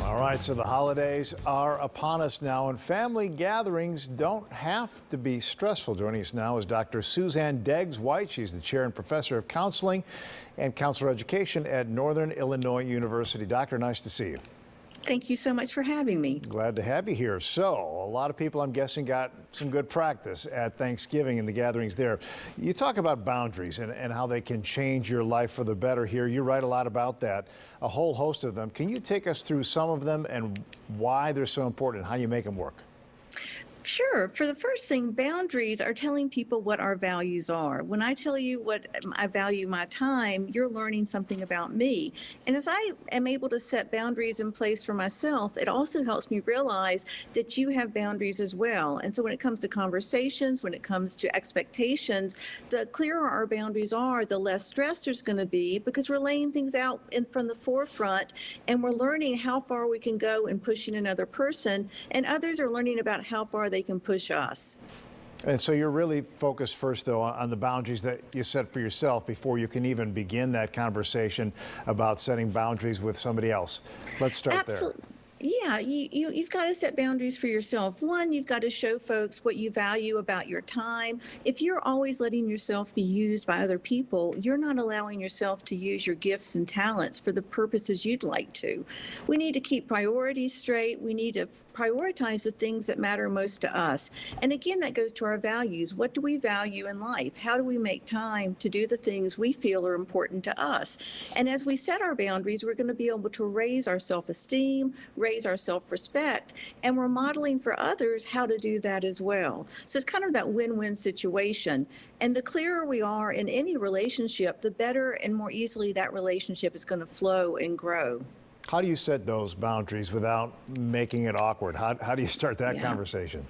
All right, so the holidays are upon us now, and family gatherings don't have to be stressful. Joining us now is Dr. Suzanne Deggs-White. She's the chair and professor of counseling and counselor education at Northern Illinois University. Doctor, nice to see you. Thank you so much for having me. Glad to have you here. So, a lot of people, I'm guessing, got some good practice at Thanksgiving and the gatherings there. You talk about boundaries and how they can change your life for the better here. You write a lot about that, a whole host of them. Can you take us through some of them and why they're so important and how you make them work? Sure. For the first thing, boundaries are telling people what our values are. When I tell you what I value my time, you're learning something about me. And as I am able to set boundaries in place for myself, it also helps me realize that you have boundaries as well. And so when it comes to conversations, when it comes to expectations, the clearer our boundaries are, the less stress there's going to be because we're laying things out in from the forefront and we're learning how far we can go in pushing another person, and others are learning about how far they can push us. And so you're really focused first, though, on the boundaries that you set for yourself before you can even begin that conversation about setting boundaries with somebody else. Let's start Absolutely. Yeah, you've got to set boundaries for yourself. One, you've got to show folks what you value about your time. If you're always letting yourself be used by other people, you're not allowing yourself to use your gifts and talents for the purposes you'd like to. We need to keep priorities straight. We need to prioritize the things that matter most to us. And again, that goes to our values. What do we value in life? How do we make time to do the things we feel are important to us? And as we set our boundaries, we're going to be able to raise our self-esteem, raise our self-respect, and we're modeling for others how to do that as well. So it's kind of that win-win situation. And the clearer we are in any relationship, the better and more easily that relationship is going to flow and grow. How do you set those boundaries without making it awkward? How do you start that conversation?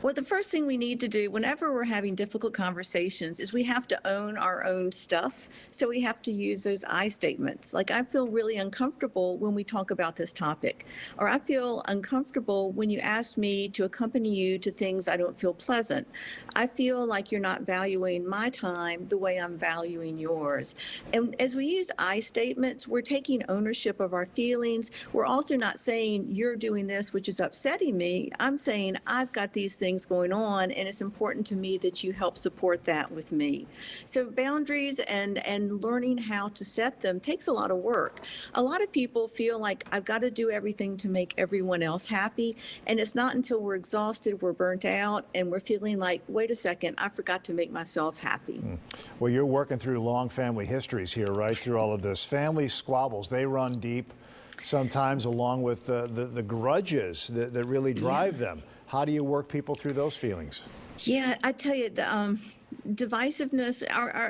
Well, the first thing we need to do whenever we're having difficult conversations is we have to own our own stuff. So we have to use those I statements. Like, I feel really uncomfortable when we talk about this topic, or I feel uncomfortable when you ask me to accompany you to things I don't feel pleasant. I feel like you're not valuing my time the way I'm valuing yours. And as we use I statements, we're taking ownership of our feelings. We're also not saying you're doing this, which is upsetting me. I'm saying I've got these things going on, and it's important to me that you help support that with me. So boundaries and learning how to set them takes a lot of work. A lot of people feel like I've got to do everything to make everyone else happy, and it's not until we're exhausted, we're burnt out, and we're feeling like, wait a second, I forgot to make myself happy. Well, you're working through long family histories here, right, through all of this. Family squabbles, they run deep, sometimes along with the grudges that really drive them. How do you work people through those feelings? Yeah, I tell you, the divisiveness,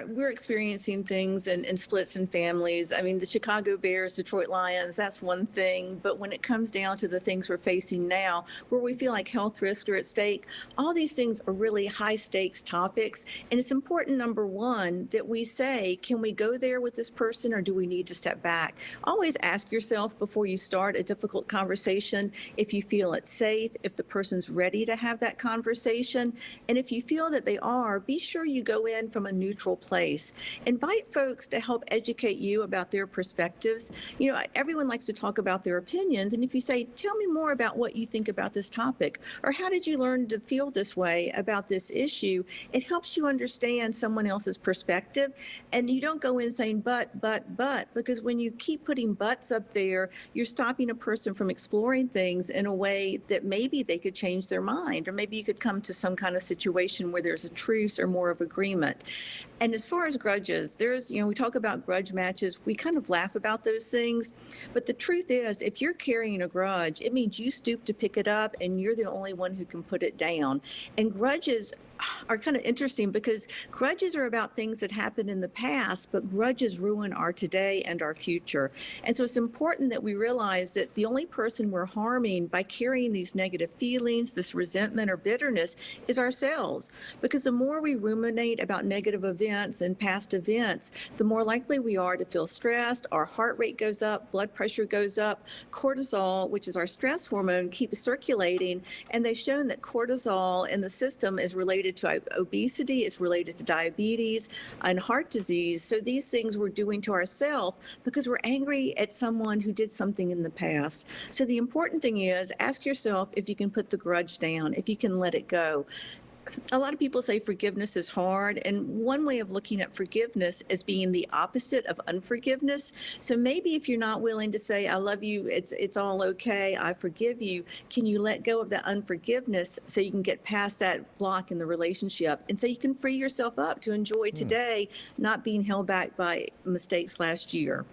we're experiencing things in splits in families. I mean, the Chicago Bears, Detroit Lions, that's one thing. But when it comes down to the things we're facing now, where we feel like health risks are at stake, all these things are really high stakes topics. And it's important, number one, that we say, can we go there with this person or do we need to step back? Always ask yourself before you start a difficult conversation if you feel it's safe, if the person's ready to have that conversation. And if you feel that they are, be sure you go in from a neutral place. Invite folks to help educate you about their perspectives. You know, everyone likes to talk about their opinions. And if you say, tell me more about what you think about this topic, or how did you learn to feel this way about this issue, it helps you understand someone else's perspective. And you don't go in saying, but, because when you keep putting buts up there, you're stopping a person from exploring things in a way that maybe they could change their mind, or maybe you could come to some kind of situation where there's a truce or more of agreement. And as far as grudges, we talk about grudge matches. We kind of laugh about those things. But the truth is, if you're carrying a grudge, it means you stoop to pick it up and you're the only one who can put it down. And grudges are kind of interesting because grudges are about things that happened in the past, but grudges ruin our today and our future. And so it's important that we realize that the only person we're harming by carrying these negative feelings, this resentment or bitterness, is ourselves. Because the more we ruminate about negative events and past events, the more likely we are to feel stressed, our heart rate goes up, blood pressure goes up, cortisol, which is our stress hormone, keeps circulating. And they've shown that cortisol in the system is related to obesity, it's related to diabetes and heart disease. So these things we're doing to ourselves because we're angry at someone who did something in the past. So the important thing is ask yourself if you can put the grudge down, if you can let it go. A lot of people say forgiveness is hard, and one way of looking at forgiveness is being the opposite of unforgiveness. So maybe if you're not willing to say, I love you, it's all okay, I forgive you, can you let go of that unforgiveness so you can get past that block in the relationship, and so you can free yourself up to enjoy today, not being held back by mistakes last year.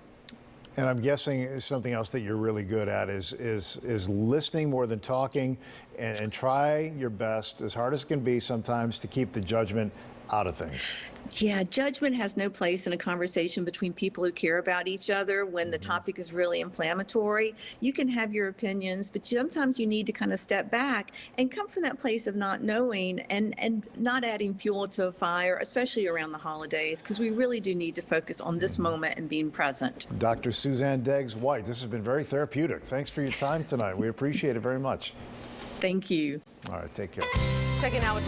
And I'm guessing something else that you're really good at is listening more than talking, and try your best, as hard as it can be sometimes, to keep the judgment out of things. Yeah, judgment has no place in a conversation between people who care about each other when the topic is really inflammatory. You can have your opinions, but sometimes you need to kind of step back and come from that place of not knowing and not adding fuel to a fire, especially around the holidays, because we really do need to focus on this moment and being present. Dr. Suzanne Deggs-White, this has been very therapeutic. Thanks for your time tonight. We appreciate it very much. Thank you. All right, take care. Checking out with